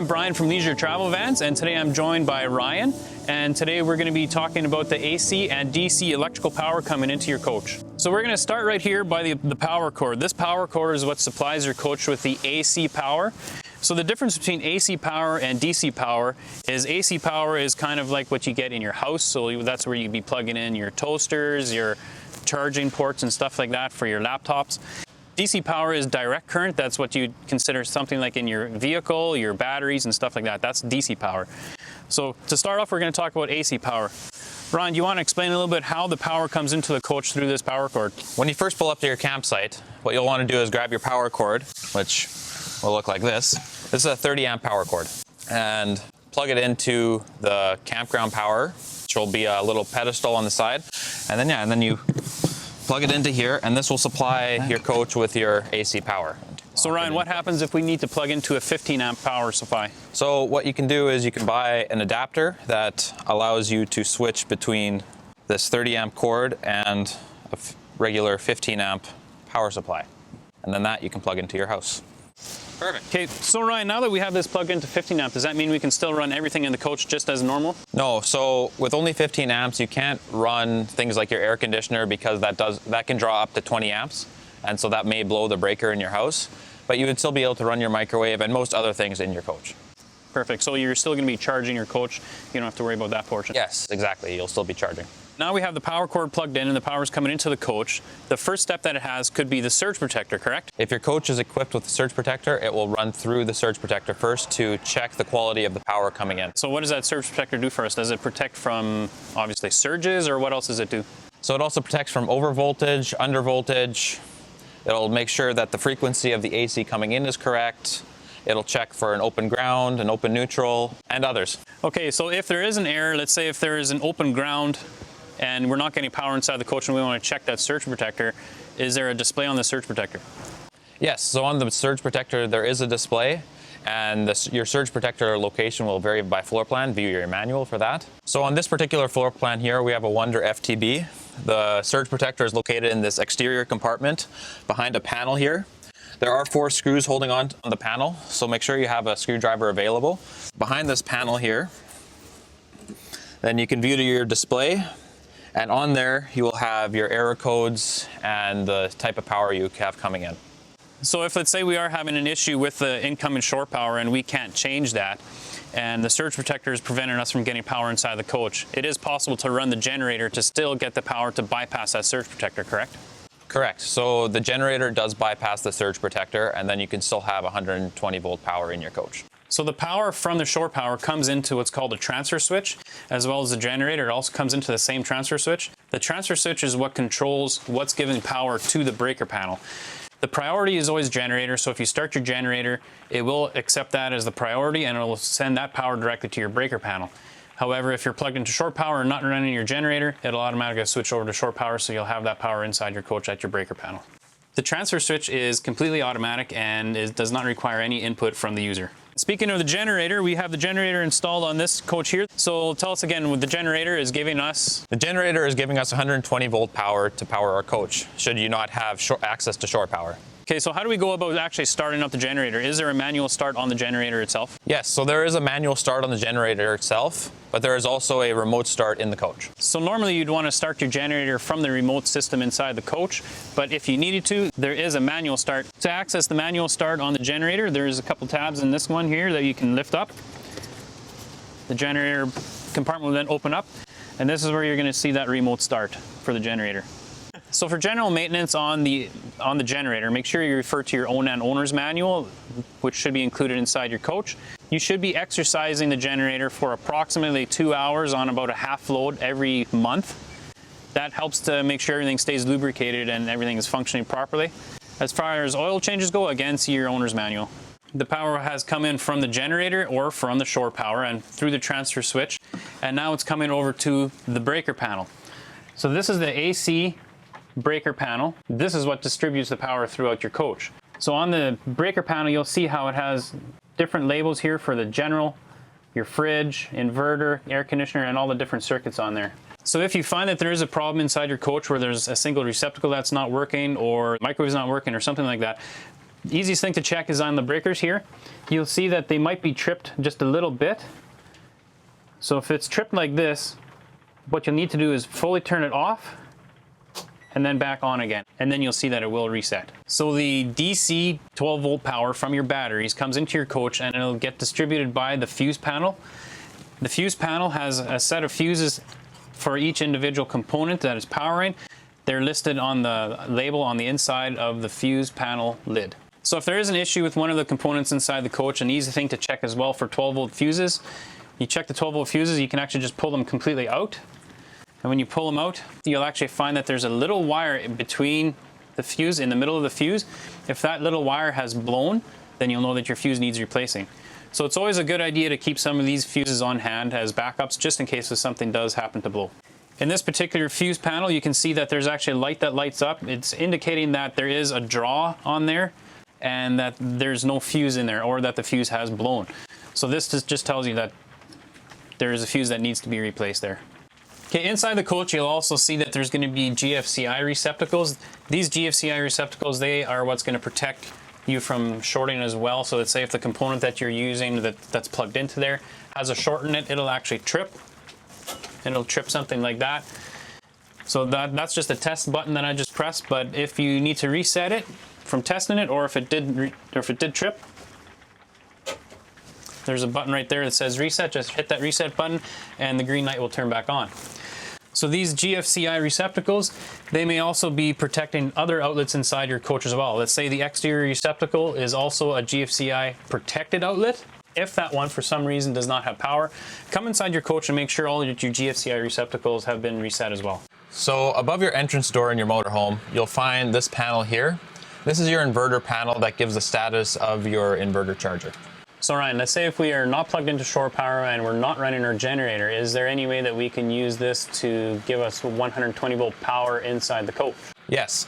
I'm Brian from Leisure Travel Vans, and today I'm joined by Ryan, and today we're going to be talking about the AC and DC electrical power coming into your coach. So we're going to start right here by the power cord. This power cord is what supplies your coach with the AC power. So the difference between AC power and DC power is AC power is kind of like what you get in your house, so that's where you'd be plugging in your toasters, your charging ports and stuff like that for your laptops. DC power is direct current. That's what you'd consider something like in your vehicle, your batteries and stuff like that. That's DC power. So to start off, we're going to talk about AC power. Ron, do you want to explain a little bit how the power comes into the coach through this power cord? When you first pull up to your campsite, what you'll want to do is grab your power cord, which will look like this. This is a 30 amp power cord, and plug it into the campground power, which will be a little pedestal on the side. And then you plug it into here, and this will supply your coach with your AC power. So Ryan, what happens if we need to plug into a 15 amp power supply? So what you can do is you can buy an adapter that allows you to switch between this 30 amp cord and a regular 15 amp power supply. And then that you can plug into your house. Perfect. Okay, so Ryan, now that we have this plugged into 15 amp, does that mean we can still run everything in the coach just as normal? No, so with only 15 amps, you can't run things like your air conditioner because that can draw up to 20 amps. And so that may blow the breaker in your house, but you would still be able to run your microwave and most other things in your coach. Perfect, so you're still gonna be charging your coach. You don't have to worry about that portion. Yes, exactly, you'll still be charging. Now we have the power cord plugged in and the power's coming into the coach. The first step that it has could be the surge protector, correct? If your coach is equipped with the surge protector, it will run through the surge protector first to check the quality of the power coming in. So what does that surge protector do for us? Does it protect from, obviously, surges, or what else does it do? So it also protects from over voltage, under voltage. It'll make sure that the frequency of the AC coming in is correct. It'll check for an open ground, an open neutral, and others. Okay, so if there is an error, let's say if there is an open ground, and we're not getting power inside the coach and we want to check that surge protector, is there a display on the surge protector? Yes, so on the surge protector there is a display, and your surge protector location will vary by floor plan. View your manual for that. So on this particular floor plan here, we have a Wonder FTB. The surge protector is located in this exterior compartment behind a panel here. There are 4 screws holding on the panel, so make sure you have a screwdriver available. Behind this panel here, then you can view to your display. And on there, you will have your error codes and the type of power you have coming in. So if, let's say, we are having an issue with the incoming shore power and we can't change that, and the surge protector is preventing us from getting power inside the coach, it is possible to run the generator to still get the power to bypass that surge protector, correct? Correct. So the generator does bypass the surge protector, and then you can still have 120 volt power in your coach. So the power from the shore power comes into what's called a transfer switch, as well as the generator. It also comes into the same transfer switch. The transfer switch is what controls what's giving power to the breaker panel. The priority is always generator, so if you start your generator, it will accept that as the priority and it will send that power directly to your breaker panel. However, if you're plugged into shore power and not running your generator, it'll automatically switch over to shore power, so you'll have that power inside your coach at your breaker panel. The transfer switch is completely automatic and it does not require any input from the user. Speaking of the generator, we have the generator installed on this coach here. So tell us again what the generator is giving us. The generator is giving us 120 volt power to power our coach, should you not have access to shore power. Okay, so how do we go about actually starting up the generator? Is there a manual start on the generator itself? Yes, so there is a manual start on the generator itself, but there is also a remote start in the coach. So normally you'd want to start your generator from the remote system inside the coach, but if you needed to, there is a manual start. To access the manual start on the generator, there's a couple tabs in this one here that you can lift up. The generator compartment will then open up, and this is where you're going to see that remote start for the generator. So for general maintenance on the generator, make sure you refer to your own and owner's manual, which should be included inside your coach. You should be exercising the generator for approximately 2 hours on about a half load every month. That helps to make sure everything stays lubricated and everything is functioning properly. As far as oil changes go, again, see your owner's manual. The power has come in from the generator or from the shore power and through the transfer switch, and now it's coming over to the breaker panel. So this is the AC breaker panel. This is what distributes the power throughout your coach. So on the breaker panel, you'll see how it has different labels here for the general, your fridge, inverter, air conditioner, and all the different circuits on there. So if you find that there is a problem inside your coach where there's a single receptacle that's not working or microwave's not working or something like that, The easiest thing to check is on the breakers here. You'll see that they might be tripped just a little bit. So if it's tripped like this, what you'll need to do is fully turn it off and then back on again. And then you'll see that it will reset. So the DC 12 volt power from your batteries comes into your coach and it'll get distributed by the fuse panel. The fuse panel has a set of fuses for each individual component that is powering. They're listed on the label on the inside of the fuse panel lid. So if there is an issue with one of the components inside the coach, an easy thing to check as well for 12 volt fuses, you check the 12 volt fuses, you can actually just pull them completely out. And when you pull them out, you'll actually find that there's a little wire in between the fuse, in the middle of the fuse. If that little wire has blown, then you'll know that your fuse needs replacing. So it's always a good idea to keep some of these fuses on hand as backups, just in case if something does happen to blow. In this particular fuse panel, you can see that there's actually a light that lights up. It's indicating that there is a draw on there and that there's no fuse in there, or that the fuse has blown. So this just tells you that there is a fuse that needs to be replaced there. Okay, inside the coach, you'll also see that there's going to be GFCI receptacles. These GFCI receptacles, they are what's going to protect you from shorting as well. So let's say if the component that you're using that's plugged into there has a short in it, it'll actually trip. It'll trip something like that. So that's just a test button that I just pressed. But if you need to reset it from testing it, or if it did trip, there's a button right there that says reset. Just hit that reset button and the green light will turn back on. So these GFCI receptacles, they may also be protecting other outlets inside your coach as well. Let's say the exterior receptacle is also a GFCI protected outlet. If that one for some reason does not have power, come inside your coach and make sure all of your GFCI receptacles have been reset as well. So above your entrance door in your motorhome, you'll find this panel here. This is your inverter panel that gives the status of your inverter charger. So Ryan, let's say if we are not plugged into shore power and we're not running our generator, is there any way that we can use this to give us 120 volt power inside the coach? Yes.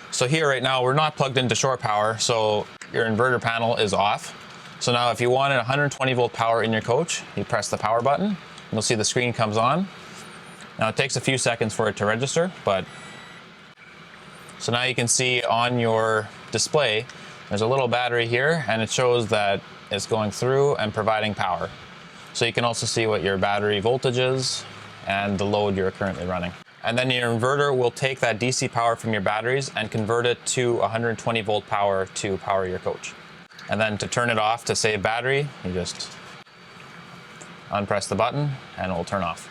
So here right now, we're not plugged into shore power, so your inverter panel is off. So now if you wanted 120 volt power in your coach, you press the power button, and you'll see the screen comes on. Now it takes a few seconds for it to register, but so now you can see on your display, there's a little battery here, and it shows that it's going through and providing power. So you can also see what your battery voltage is and the load you're currently running. And then your inverter will take that DC power from your batteries and convert it to 120 volt power to power your coach. And then to turn it off to save battery, you just unpress the button and it will turn off.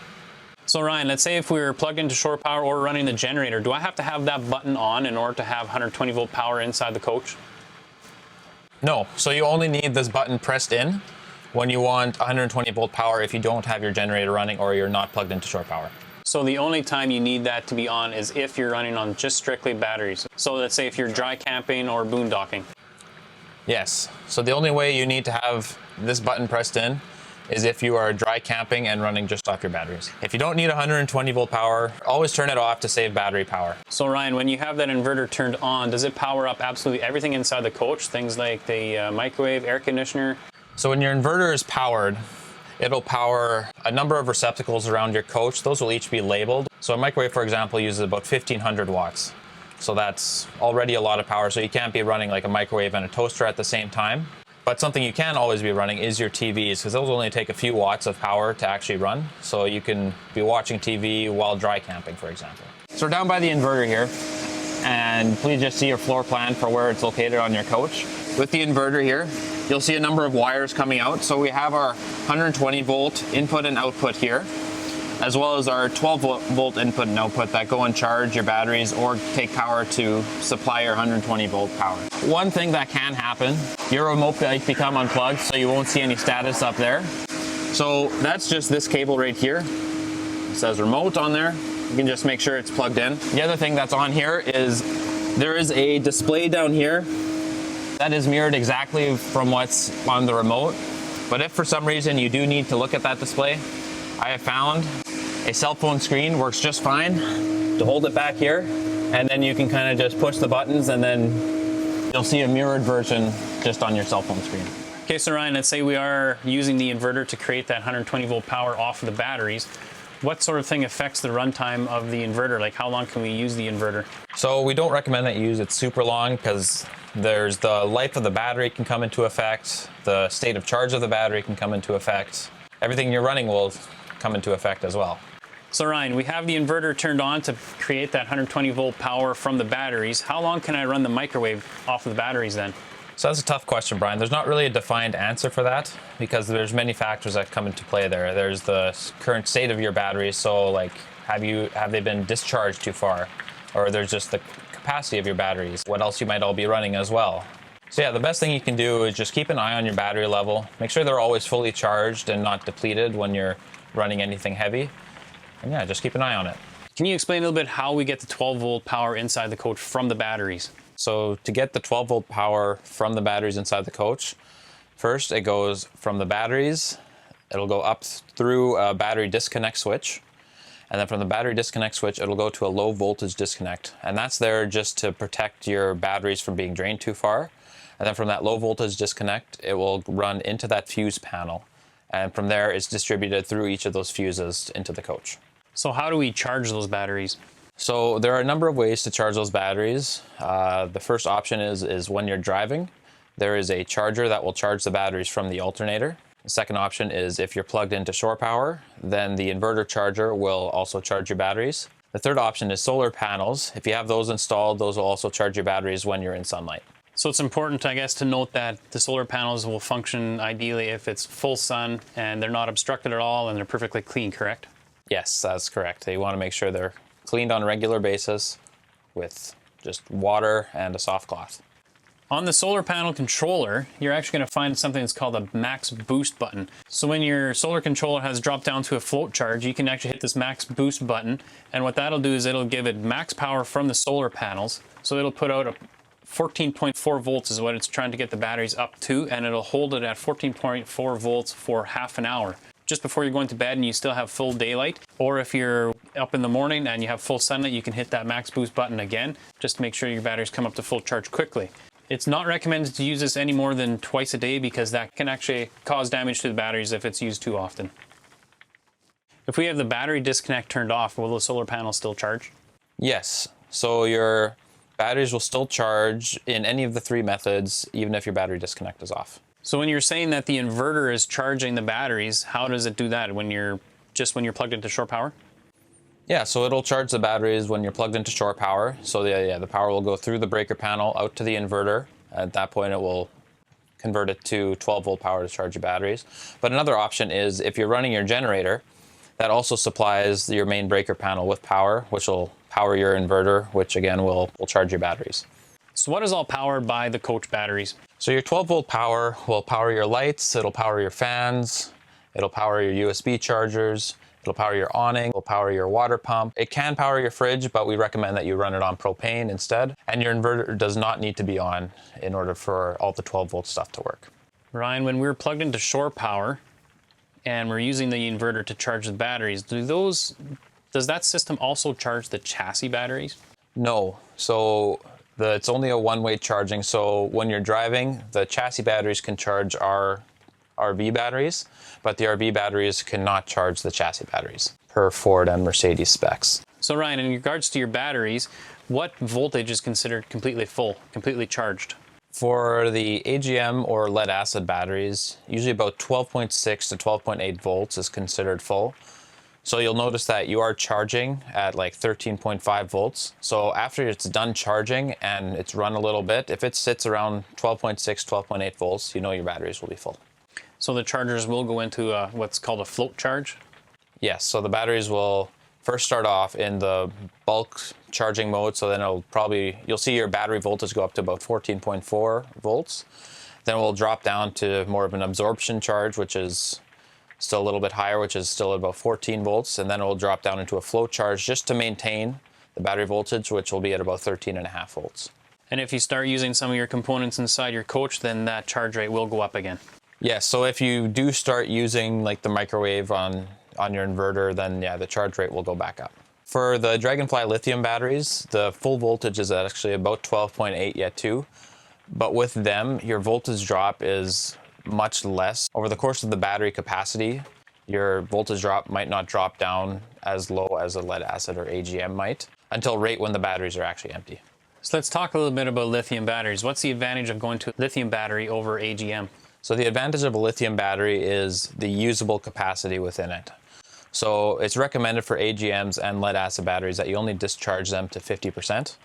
So Ryan, let's say if we were plugged into shore power or running the generator, do I have to have that button on in order to have 120 volt power inside the coach? No, so you only need this button pressed in when you want 120 volt power if you don't have your generator running or you're not plugged into shore power. So the only time you need that to be on is if you're running on just strictly batteries. So let's say if you're dry camping or boondocking. Yes, so the only way you need to have this button pressed in is if you are dry camping and running just off your batteries. If you don't need 120 volt power, always turn it off to save battery power. So Ryan, when you have that inverter turned on, does it power up absolutely everything inside the coach? Things like the microwave, air conditioner? So when your inverter is powered, it'll power a number of receptacles around your coach. Those will each be labeled. So a microwave, for example, uses about 1500 watts. So that's already a lot of power. So you can't be running like a microwave and a toaster at the same time. But something you can always be running is your TVs, because those only take a few watts of power to actually run. So you can be watching TV while dry camping, for example. So we're down by the inverter here, and please just see your floor plan for where it's located on your coach. With the inverter here, you'll see a number of wires coming out. So we have our 120 volt input and output here, as well as our 12 volt input and output that go and charge your batteries or take power to supply your 120 volt power. One thing that can happen, your remote might become unplugged, so you won't see any status up there. So that's just this cable right here. It says remote on there. You can just make sure it's plugged in. The other thing that's on here is there is a display down here that is mirrored exactly from what's on the remote. But if for some reason you do need to look at that display, I have found a cell phone screen works just fine to hold it back here, and then you can kind of just push the buttons and then you'll see a mirrored version just on your cell phone screen. Okay, so Ryan, let's say we are using the inverter to create that 120 volt power off of the batteries. What sort of thing affects the runtime of the inverter? Like how long can we use the inverter? So we don't recommend that you use it super long, because There's the life of the battery can come into effect, the state of charge of the battery can come into effect. Everything you're running will come into effect as well. So Ryan, we have the inverter turned on to create that 120 volt power from the batteries. How long can I run the microwave off of the batteries then? So that's a tough question, Brian. There's not really a defined answer for that because there's many factors that come into play there. There's the current state of your batteries. So like, have they been discharged too far? Or there's just the capacity of your batteries. What else you might all be running as well. So yeah, the best thing you can do is just keep an eye on your battery level. Make sure they're always fully charged and not depleted when you're running anything heavy. And yeah, just keep an eye on it. Can you explain a little bit how we get the 12 volt power inside the coach from the batteries? So to get the 12 volt power from the batteries inside the coach, first it goes from the batteries, it'll go up through a battery disconnect switch. And then from the battery disconnect switch, it'll go to a low voltage disconnect. And that's there just to protect your batteries from being drained too far. And then from that low voltage disconnect, it will run into that fuse panel. And from there, it's distributed through each of those fuses into the coach. So how do we charge those batteries? So there are a number of ways to charge those batteries. The first option is when you're driving, there is a charger that will charge the batteries from the alternator. The second option is if you're plugged into shore power, then the inverter charger will also charge your batteries. The third option is solar panels. If you have those installed, those will also charge your batteries when you're in sunlight. So it's important, I guess, to note that the solar panels will function ideally if it's full sun and they're not obstructed at all and they're perfectly clean, correct? Yes, that's correct. You want to make sure they're cleaned on a regular basis with just water and a soft cloth. On the solar panel controller, you're actually going to find something that's called a max boost button. So when your solar controller has dropped down to a float charge, you can actually hit this max boost button. And what that'll do is it'll give it max power from the solar panels. So it'll put out a 14.4 volts is what it's trying to get the batteries up to, and it'll hold it at 14.4 volts for half an hour. Just before you're going to bed and you still have full daylight, or if you're up in the morning and you have full sunlight, you can hit that max boost button again, just to make sure your batteries come up to full charge quickly. It's not recommended to use this any more than twice a day because that can actually cause damage to the batteries if it's used too often. If we have the battery disconnect turned off, will the solar panel still charge? Yes, so your batteries will still charge in any of the three methods, even if your battery disconnect is off. So when you're saying that the inverter is charging the batteries, how does it do that when you're plugged into shore power? Yeah, so it'll charge the batteries when you're plugged into shore power. So the power will go through the breaker panel out to the inverter. At that point, it will convert it to 12 volt power to charge your batteries. But another option is if you're running your generator, that also supplies your main breaker panel with power, which will power your inverter, which again will charge your batteries. So what is all powered by the coach batteries? So your 12 volt power will power your lights, it'll power your fans, it'll power your USB chargers, it'll power your awning, it'll power your water pump. It can power your fridge, but we recommend that you run it on propane instead. And your inverter does not need to be on in order for all the 12 volt stuff to work. Ryan, when we're plugged into shore power and we're using the inverter to charge the batteries, does that system also charge the chassis batteries? No. So it's only a one-way charging. So when you're driving, the chassis batteries can charge our RV batteries, but the RV batteries cannot charge the chassis batteries per Ford and Mercedes specs. So Ryan, in regards to your batteries, what voltage is considered completely full, completely charged? For the AGM or lead acid batteries, usually about 12.6 to 12.8 volts is considered full. So you'll notice that you are charging at like 13.5 volts. So after it's done charging and it's run a little bit, if it sits around 12.6, 12.8 volts, you know your batteries will be full. So the chargers will go into what's called a float charge? Yes, so the batteries will first start off in the bulk charging mode. So then you'll see your battery voltage go up to about 14.4 volts. Then it will drop down to more of an absorption charge, which is still a little bit higher, which is still about 14 volts. And then it will drop down into a float charge just to maintain the battery voltage, which will be at about 13.5 volts. And if you start using some of your components inside your coach, then that charge rate will go up again. Yes, so if you do start using like the microwave on your inverter, then yeah, the charge rate will go back up. For the Dragonfly lithium batteries, the full voltage is actually about 12.8 yet too. But with them, your voltage drop is much less. Over the course of the battery capacity, your voltage drop might not drop down as low as a lead acid or AGM might until right when the batteries are actually empty. So let's talk a little bit about lithium batteries. What's the advantage of going to lithium battery over AGM? So the advantage of a lithium battery is the usable capacity within it. So it's recommended for AGMs and lead acid batteries that you only discharge them to 50%.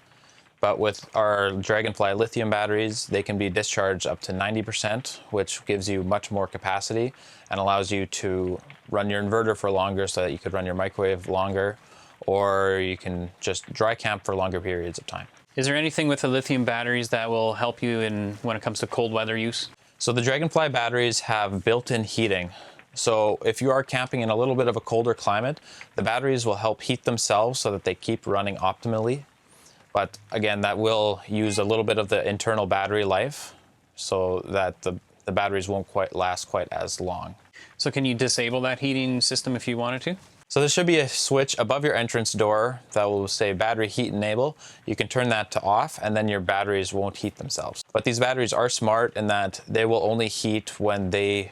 But with our Dragonfly lithium batteries, they can be discharged up to 90%, which gives you much more capacity and allows you to run your inverter for longer so that you could run your microwave longer, or you can just dry camp for longer periods of time. Is there anything with the lithium batteries that will help you when it comes to cold weather use? So the Dragonfly batteries have built-in heating. So if you are camping in a little bit of a colder climate, the batteries will help heat themselves so that they keep running optimally. But again, that will use a little bit of the internal battery life so that the batteries won't last quite as long. So can you disable that heating system if you wanted to? So there should be a switch above your entrance door that will say battery heat enable. You can turn that to off and then your batteries won't heat themselves. But these batteries are smart in that they will only heat when they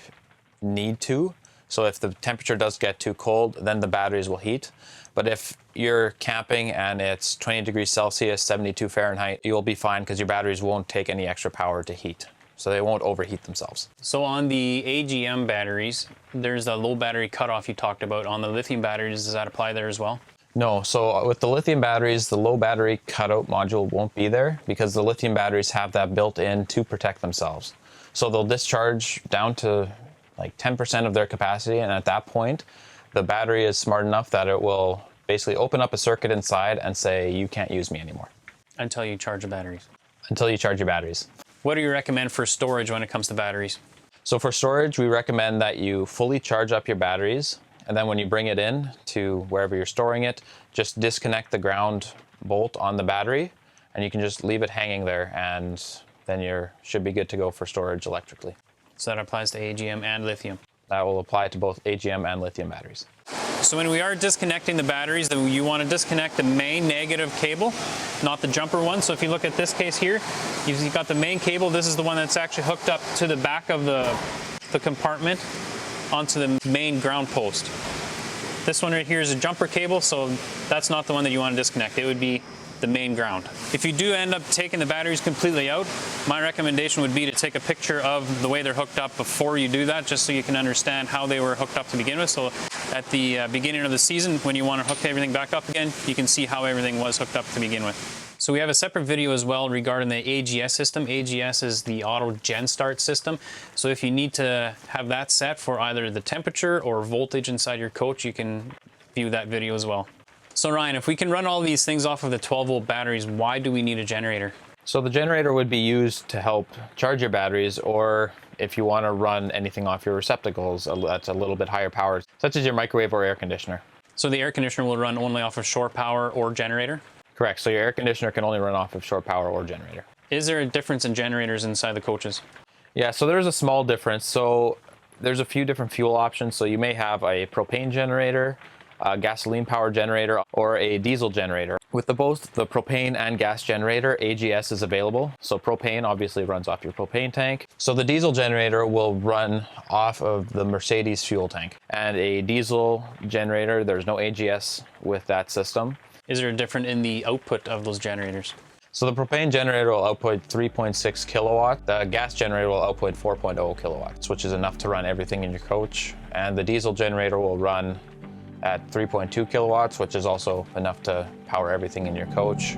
need to. So if the temperature does get too cold, then the batteries will heat. But if you're camping and it's 20 degrees Celsius, 72 Fahrenheit, you'll be fine because your batteries won't take any extra power to heat. So they won't overheat themselves. So on the AGM batteries, there's a low battery cutoff you talked about. On the lithium batteries, does that apply there as well? No, so with the lithium batteries, the low battery cutout module won't be there because the lithium batteries have that built in to protect themselves. So they'll discharge down to like 10% of their capacity, and at that point, the battery is smart enough that it will basically open up a circuit inside and say, you can't use me anymore. Until you charge the batteries. Until you charge your batteries. What do you recommend for storage when it comes to batteries? So for storage, we recommend that you fully charge up your batteries, and then when you bring it in to wherever you're storing it, just disconnect the ground bolt on the battery, and you can just leave it hanging there, and then you should be good to go for storage electrically. So that applies to AGM and lithium. That will apply to both AGM and lithium batteries. So when we are disconnecting the batteries, then you want to disconnect the main negative cable, not the jumper one. So if you look at this case here, you've got the main cable. This is the one that's actually hooked up to the back of the compartment onto the main ground post. This one right here is a jumper cable, so that's not the one that you want to disconnect. It would be the main ground. If you do end up taking the batteries completely out, my recommendation would be to take a picture of the way they're hooked up before you do that, just so you can understand how they were hooked up to begin with. So at the beginning of the season, when you want to hook everything back up again, you can see how everything was hooked up to begin with. So we have a separate video as well regarding the AGS system. AGS is the auto gen start system. So if you need to have that set for either the temperature or voltage inside your coach, you can view that video as well. So Ryan, if we can run all these things off of the 12-volt batteries, why do we need a generator? So the generator would be used to help charge your batteries, or if you want to run anything off your receptacles that's a little bit higher power, such as your microwave or air conditioner. So the air conditioner will run only off of shore power or generator? Correct. So your air conditioner can only run off of shore power or generator. Is there a difference in generators inside the coaches? Yeah, so there's a small difference. So there's a few different fuel options. So you may have a propane generator, a gasoline power generator, or a diesel generator. With both the propane and gas generator, AGS is available. So propane obviously runs off your propane tank. So the diesel generator will run off of the Mercedes fuel tank. And a diesel generator, there's no AGS with that system. Is there a difference in the output of those generators? So the propane generator will output 3.6 kilowatt. The gas generator will output 4.0 kilowatts, which is enough to run everything in your coach. And the diesel generator will run at 3.2 kilowatts, which is also enough to power everything in your coach.